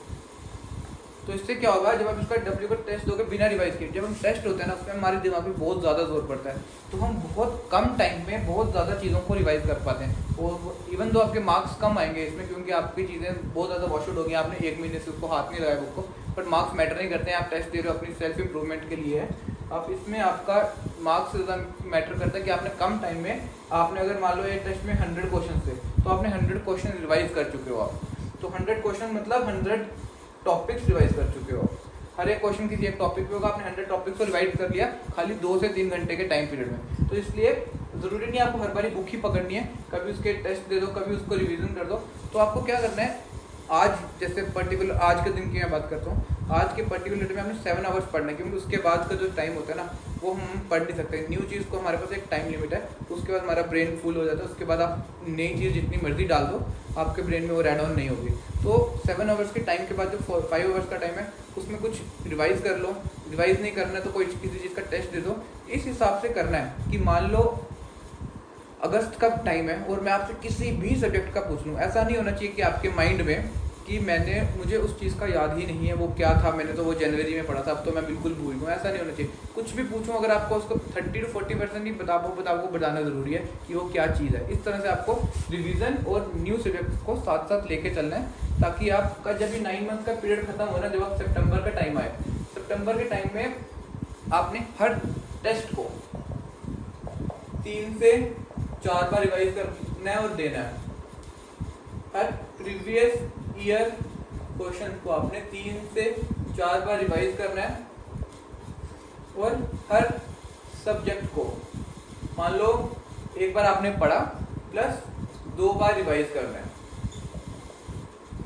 तो इससे क्या होगा, जब आप इसका डब्ल्यू को टेस्ट दोगे बिना रिवाइज किए, जब हम टेस्ट होते हैं ना उसमें हमारे दिमाग में बहुत ज़्यादा जोर पड़ता है, तो हम बहुत कम टाइम में बहुत ज़्यादा चीज़ों को रिवाइज कर पाते हैं। और इवन दो आपके मार्क्स कम आएंगे इसमें, क्योंकि आपकी चीज़ें बहुत ज़्यादा वॉश आउट होगी, आपने एक महीने से उसको हाथ नहीं लगाया बुक को, बट मार्क्स मैटर नहीं करते हैं। आप टेस्ट दे रहे हो अपनी सेल्फ इंप्रूवमेंट के लिए है, आप इसमें आपका मार्क्स से ज़्यादा मैटर करता है कि आपने कम टाइम में, आपने अगर मान लो एक टेस्ट में 100 क्वेश्चन थे तो आपने 100 क्वेश्चन रिवाइज कर चुके हो आप। तो 100 क्वेश्चन मतलब 100 टॉपिक्स रिवाइज कर चुके हो। हर एक क्वेश्चन किसी एक टॉपिक पे होगा, आपने 100 टॉपिक्स को रिवाइज कर लिया खाली 2 से 3 घंटे के टाइम पीरियड में। तो इसलिए ज़रूरी नहीं आपको हर बारी बुक ही पकड़नी है, कभी उसके टेस्ट दे दो, कभी उसको रिवीजन कर दो। तो आपको क्या करना है, आज जैसे पर्टिकुलर आज के दिन की मैं बात करता हूँ, आज के पर्टिकुलर में हमने 7 आवर्स पढ़ना है, क्योंकि उसके बाद का जो टाइम होता है ना वो हम पढ़ नहीं सकते। न्यू चीज़ को हमारे पास एक टाइम लिमिट है, उसके बाद हमारा ब्रेन फुल हो जाता है, उसके बाद आप नई चीज़ जितनी मर्जी डाल दो आपके ब्रेन में वो ऐड ऑन नहीं होगी। तो 7 आवर्स के टाइम के बाद जो 5 आवर्स का टाइम है उसमें कुछ रिवाइज कर लो, रिवाइज नहीं करना है तो कोई किसी चीज़ का टेस्ट दे दो। इस हिसाब से करना है कि मान लो अगस्त का टाइम है और मैं आपसे किसी भी सब्जेक्ट का पूछ लूँ, ऐसा नहीं होना चाहिए कि आपके माइंड में कि मुझे उस चीज़ का याद ही नहीं है, वो क्या था, मैंने तो वो जनवरी में पढ़ा था, अब तो मैं बिल्कुल भूल गया। ऐसा नहीं होना चाहिए। कुछ भी पूछूं अगर आपको उसको 30 to 40% ही आपको बताना ज़रूरी है कि वो क्या चीज़ है। इस तरह से आपको रिवीजन और न्यू सब्जेक्ट को साथ साथ लेके चलना है, ताकि आपका जब भी 9 मंथ का पीरियड खत्म हो ना, जब आप सितंबर का टाइम आए, सितंबर के टाइम में आपने हर टेस्ट को 3 से 4 बार रिवाइज करना है और देना है। हर प्रीवियस ईयर क्वेश्चन को आपने 3 से 4 बार रिवाइज करना है और हर सब्जेक्ट को मान लो एक बार आपने पढ़ा प्लस 2 बार रिवाइज करना है।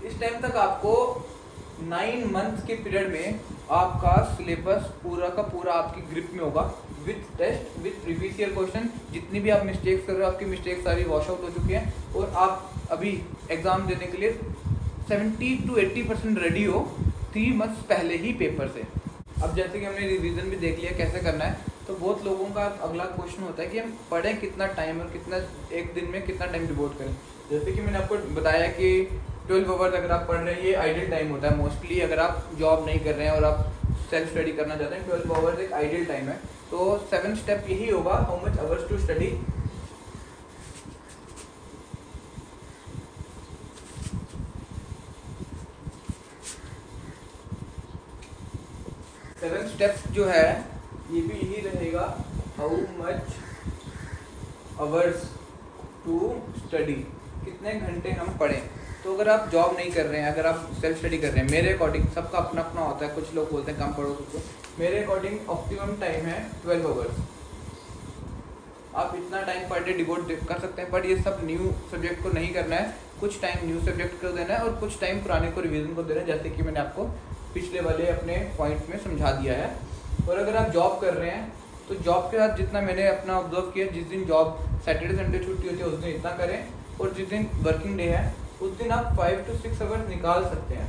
इस टाइम तक आपको 9 मंथ के पीरियड में आपका सिलेबस पूरा का पूरा आपकी ग्रिप में होगा, with test, with previous year question. जितनी भी आप मिस्टेक्स कर रहे हो आपकी मिस्टेक्स सारी वॉश आउट हो चुकी हैं और आप अभी एग्ज़ाम देने के लिए 70 to 80% रेडी हो 3 मंथ्स पहले ही पेपर से। अब जैसे कि हमने रिवीजन भी देख लिया कैसे करना है, तो बहुत लोगों का अगला क्वेश्चन होता है कि हम पढ़ें कितना टाइम और कितना एक दिन में कितना टाइम डिवोट करें। जैसे कि मैंने आपको बताया कि 12 आवर्स अगर आप पढ़ रहे हैं ये आइडियल टाइम होता है मोस्टली। अगर आप जॉब नहीं कर रहे हैं और आप सेल्फ स्टडी करना चाहते हैं, 12 आवर्स एक आइडियल टाइम है। तो 7 स्टेप यही होगा, how much hours to study. Seven step जो है ये भी यही रहेगा, how much hours to study, कितने घंटे हम पढ़ें। तो अगर आप जॉब नहीं कर रहे हैं, अगर आप सेल्फ स्टडी कर रहे हैं, मेरे अकॉर्डिंग सबका अपना अपना होता है, कुछ लोग बोलते हैं कम पढ़ो कुछ, मेरे अकॉर्डिंग ऑप्टिमम टाइम है 12 आवर्स। आप इतना टाइम पर डे डिवोट कर सकते हैं, बट ये सब न्यू सब्जेक्ट को नहीं करना है। कुछ टाइम न्यू सब्जेक्ट को देना है और कुछ टाइम पुराने को रिवीजन को देना है, जैसे कि मैंने आपको पिछले वाले अपने पॉइंट में समझा दिया है। और अगर आप जॉब कर रहे हैं तो जॉब के साथ जितना मैंने अपना ऑब्जर्व किया, जिस दिन जॉब सैटरडे संडे छुट्टी होती है उस दिन इतना करें, और जिस दिन वर्किंग डे है उस दिन आप 5 to 6 आवर्स निकाल सकते हैं।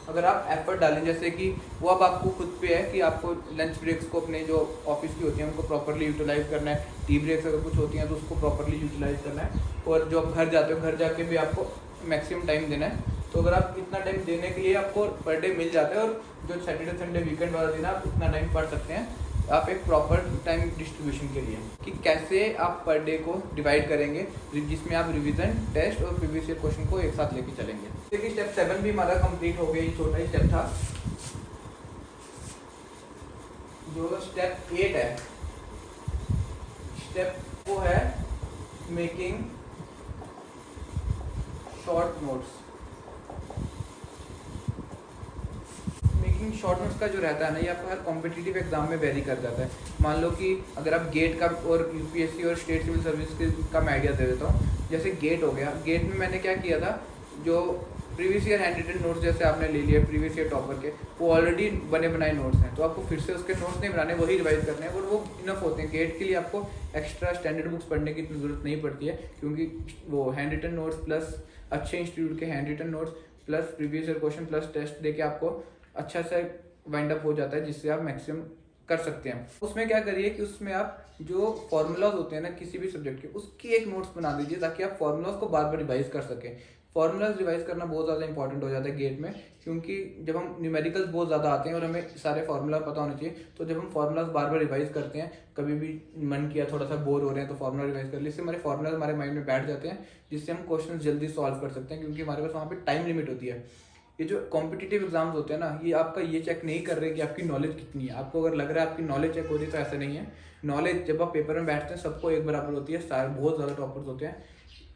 अगर आप एफर्ट डालें, जैसे कि वो अब आपको खुद पे है कि आपको लंच ब्रेक्स को अपने जो ऑफिस की होती हैं उनको प्रॉपरली यूटिलाइज करना है, टी ब्रेक्स अगर कुछ होती हैं तो उसको प्रॉपरली यूटिलाइज करना है, और जो आप घर जाते हो घर जाके भी आपको मैक्सिमम टाइम देना है। तो अगर आप इतना टाइम देने के लिए आपको पर डे मिल जाता है, और जो सैटरडे संडे वीकेंड वाला दिन आप इतना टाइम पढ़ सकते हैं आप एक प्रॉपर टाइम डिस्ट्रीब्यूशन के लिए, कि कैसे आप पर डे को डिवाइड करेंगे, जिसमें आप रिवीजन, टेस्ट और प्रीवियस ईयर क्वेश्चन को एक साथ लेके चलेंगे। देखिए स्टेप 7 भी हमारा कंप्लीट हो गया, ये छोटा ही स्टेप था। जो स्टेप 8 है, स्टेप वो है making short notes. Short notes का जो रहता है ना, ये आपका हर कॉम्पिटिटिव एग्जाम में वेरी कर जाता है। मान लो कि अगर आप गेट का और यूपीएससी और स्टेट सिविल सर्विस का मैं आइडिया दे देता हूँ। जैसे गेट हो गया, गेट में मैंने क्या किया था, जो previous year hand written notes जैसे आपने ले लिए प्रीवियस ईयर टॉपर के, वो ऑलरेडी बने बनाए नोट्स हैं, तो आपको फिर से उसके नोट्स नहीं बनाने, वही रिवाइज करने हैं, और वो इनफ होते हैं। गेट के लिए आपको एक्स्ट्रा स्टैंडर्ड बुक्स पढ़ने की इतनी जरूरत नहीं पड़ती है, क्योंकि वो हैंड रिटन नोट्स प्लस अच्छे इंस्टीट्यूट के hand written notes plus previous year question plus test दे के आपको अच्छा सा वाइंड अप हो जाता है, जिससे आप मैक्सिमम कर सकते हैं। उसमें क्या करिए कि उसमें आप जो फॉर्मूलाज होते हैं ना किसी भी सब्जेक्ट के, उसकी एक नोट्स बना दीजिए, ताकि आप फॉर्मूलाज को बार बार रिवाइज कर सकें। फॉर्मूलाज रिवाइज करना बहुत ज़्यादा इंपॉर्टेंट हो जाता है गेट में, क्योंकि जब हम न्यूमेरिकल्स बहुत ज़्यादा आते हैं और हमें सारे फार्मूला पता होने चाहिए, तो जब हम फार्मूलाज बार बार रिवाइज करते हैं, कभी भी मन किया थोड़ा सा बोर हो रहे हैं तो फार्मूला रिवाइज कर लिए, इससे हमारे फार्मूलाज हमारे माइंड में बैठ जाते हैं, जिससे हम क्वेश्चन जल्दी सॉल्व कर सकते हैं, क्योंकि हमारे पास वहाँ पर टाइम लिमिट होती है। ये जो कॉम्पिटिटिव एग्जाम्स होते हैं ना, ये आपका ये चेक नहीं कर रहे कि आपकी नॉलेज कितनी है। आपको अगर लग रहा है आपकी नॉलेज चेक हो रही है, तो ऐसा नहीं है। नॉलेज जब आप पेपर में बैठते हैं सबको एक बराबर होती है, सारे बहुत ज़्यादा टॉपर्स होते हैं।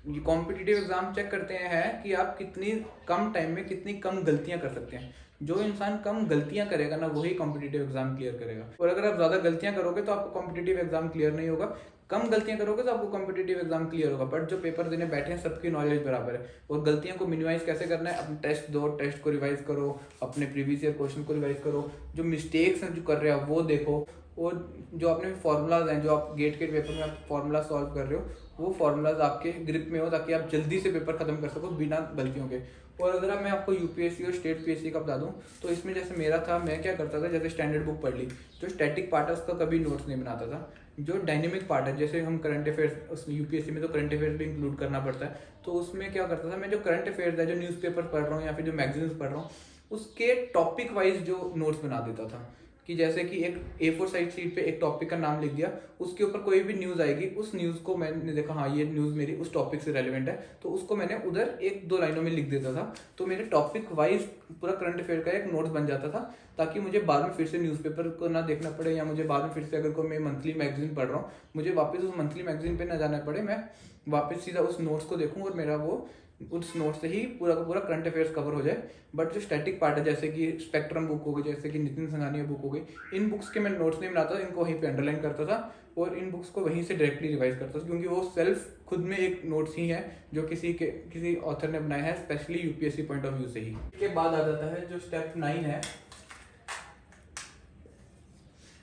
ये कॉम्पिटिटिव एग्जाम चेक करते हैं कि आप कितनी कम टाइम में कितनी कम गलतियां कर सकते हैं। जो इंसान कम गलतियां करेगा ना, वही कॉम्पिटिटिव एग्जाम क्लियर करेगा। और अगर आप ज़्यादा गलतियां करोगे तो आपको कॉम्पिटिटिव एग्जाम क्लियर नहीं होगा। कम गलतियां करोगे तो आपको कॉम्पिटिटिव एग्जाम क्लियर होगा। बट जो पेपर देने बैठे हैं सबकी नॉलेज बराबर है, और गलतियों को मिनिमाइज कैसे करना है, अपने टेस्ट दो, टेस्ट को रिवाइज करो, अपने प्रीवियस ईयर क्वेश्चन को रिवाइज करो, जो मिस्टेक्स हैं जो कर रहे हो वो देखो, और जो अपने फार्मूलाज हैं, जो आप गेट के पेपर में आप फार्मूला सॉल्व कर रहे हो, वो फार्मूलाज आपके ग्रिप में हो, ताकि आप जल्दी से पेपर खत्म कर सको बिना गलतियों के। और अगर मैं आपको यूपीएससी और स्टेट पीएससी का बता दूं, तो इसमें जैसे मेरा था, मैं क्या करता था, जैसे स्टैंडर्ड बुक पढ़ ली, जो स्टैटिक पार्ट है उसका कभी नोट्स नहीं बनाता था। जो डायनेमिक पार्ट है, जैसे हम करंट अफेयर्स, उसमें यूपीएससी में तो करंट अफेयर्स भी इंक्लूड करना पड़ता है, तो उसमें क्या करता था मैं, जो करंट अफेयर्स है, जो न्यूज़पेपर पढ़ रहा हूँ या फिर जो मैगजीन्स पढ़ रहा हूँ, उसके टॉपिक वाइज जो नोट्स बना देता था। कि जैसे कि एक A4 साइज शीट पे एक टॉपिक का नाम लिख दिया, उसके ऊपर कोई भी न्यूज़ आएगी, उस न्यूज़ को मैंने देखा हाँ ये न्यूज़ मेरी उस टॉपिक से रेलेवेंट है, तो उसको मैंने उधर 1-2 लाइनों में लिख देता था। तो मेरे टॉपिक वाइज पूरा करंट अफेयर का एक नोट्स बन जाता था, ताकि मुझे बाद में फिर से न्यूज़पेपर को ना देखना पड़े, या मुझे बाद में फिर से अगर कोई मैं मंथली मैगजीन पढ़ रहा हूँ, मुझे वापस उस मंथली मैगजीन पे ना जाना पड़े, मैं वापस सीधा उस नोट्स को देखूँ और मेरा वो उस नोट से ही पूरा का पूरा करंट अफेयर्स कवर हो जाए। बट जो स्टैटिक पार्ट है, जैसे कि स्पेक्ट्रम बुक हो गई, जैसे कि नितिन संघानिया बुक हो गई, इन बुक्स के मैं नोट्स नहीं बनाता, इनको वहीं पे अंडरलाइन करता था और इन बुक्स को वहीं से डायरेक्टली रिवाइज करता था, क्योंकि वो सेल्फ खुद में एक नोट्स ही है जो किसी ऑथर ने बनाया है specially UPSC point of view से ही। इसके बाद आ जाता है जो स्टेप 9 है।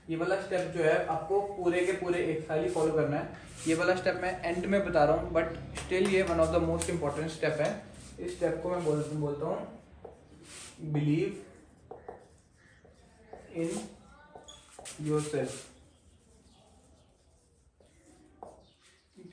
ये वाला स्टेप जो है आपको पूरे के पूरे एक साल ही फॉलो करना है। ये वाला स्टेप मैं एंड में बता रहा हूँ, बट स्टिल ये one of the most important step है। इस स्टेप को मैं बोलता हूँ बिलीव इन योरसेल्फ।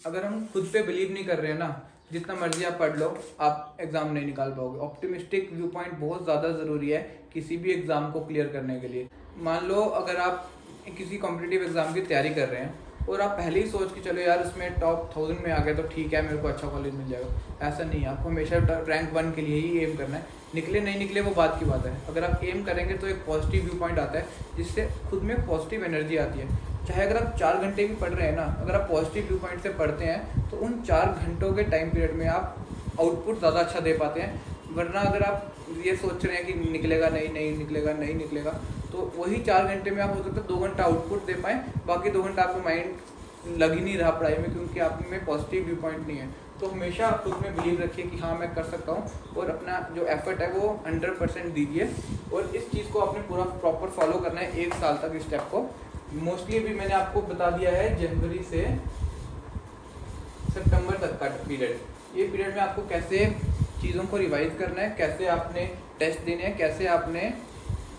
अगर हम खुद पे बिलीव नहीं कर रहे हैं ना, जितना मर्जी आप पढ़ लो, आप एग्जाम नहीं निकाल पाओगे। ऑप्टिमिस्टिक व्यू पॉइंट बहुत ज़्यादा ज़रूरी है किसी भी एग्जाम को क्लियर करने के लिए। मान लो अगर आप किसी कॉम्पिटिटिव एग्जाम की तैयारी कर रहे हैं और आप पहले ही सोच के चलो यार उसमें टॉप 1000 में आ गया तो ठीक है, मेरे को अच्छा कॉलेज मिल जाएगा, ऐसा नहीं है। आपको हमेशा रैंक 1 के लिए ही एम करना है। निकले नहीं निकले वो बात की बात है। अगर आप एम करेंगे तो एक पॉजिटिव व्यू पॉइंट आता है, जिससे खुद में पॉजिटिव एनर्जी आती है। चाहे अगर आप 4 घंटे भी पढ़ रहे हैं ना, अगर आप पॉजिटिव व्यू पॉइंट से पढ़ते हैं तो उन 4 घंटों के टाइम पीरियड में आप आउटपुट ज़्यादा अच्छा दे पाते हैं। वरना अगर आप ये सोच रहे हैं कि निकलेगा नहीं निकलेगा, तो वही 4 घंटे में आप हो सकता है 2 घंटा आउटपुट दे पाएँ, बाकी 2 घंटा आपको माइंड लग ही नहीं रहा पढ़ाई में, क्योंकि आप में पॉजिटिव व्यू पॉइंट नहीं है। तो हमेशा आप खुद में बिलीव रखिए कि हाँ मैं कर सकता हूँ, और अपना जो एफर्ट है वो 100% दीजिए। और इस चीज़ को आपने पूरा प्रॉपर फॉलो करना है 1 साल तक। इस स्टेप को मोस्टली अभी मैंने आपको बता दिया है जनवरी से सितंबर तक का पीरियड। ये पीरियड में आपको कैसे चीज़ों को रिवाइज करना है, कैसे आपने टेस्ट देने हैं, कैसे आपने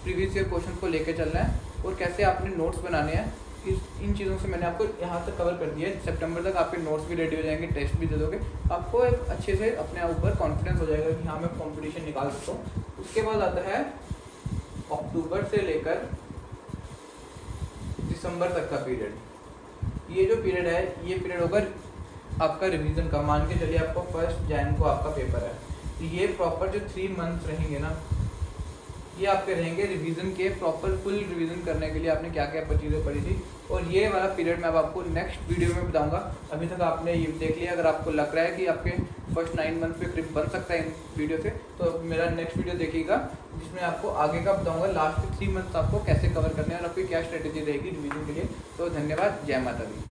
प्रीवियस ईयर क्वेश्चन को लेके चलना है और कैसे आपने नोट्स बनाने हैं। इन चीज़ों से मैंने आपको यहाँ तक कवर कर दिया है। सितंबर तक आपके नोट्स भी रेडी हो जाएंगे, टेस्ट भी दे दोगे, आपको एक अच्छे से अपने ऊपर कॉन्फिडेंस हो जाएगा कि हाँ मैं कंपटीशन निकाल सकता हूँ। उसके बाद आता है अक्टूबर से लेकर दिसंबर तक का पीरियड। ये जो पीरियड है ये पीरियड होगा आपका रिवीजन का। मान के चलिए आपको 1 जनवरी को आपका पेपर है, तो ये प्रॉपर जो 3 मंथ्स रहेंगे ना, ये आपके रहेंगे रिवीजन के, प्रॉपर फुल रिवीजन करने के लिए आपने क्या क्या चीज़ें पढ़ी थी। और ये वाला पीरियड मैं अब आपको नेक्स्ट वीडियो में बताऊंगा। अभी तक आपने ये देख लिया, अगर आपको लग रहा है कि आपके फर्स्ट 9 मंथ पे ग्रिप बन सकता है इन वीडियो से, तो मेरा नेक्स्ट वीडियो देखिएगा जिसमें आपको आगे का बताऊंगा लास्ट के 3 मंथ आपको कैसे कवर करने हैं और आपकी क्या स्ट्रेटेजी रहेगी रिवीजन के लिए। तो धन्यवाद, जय माता दी।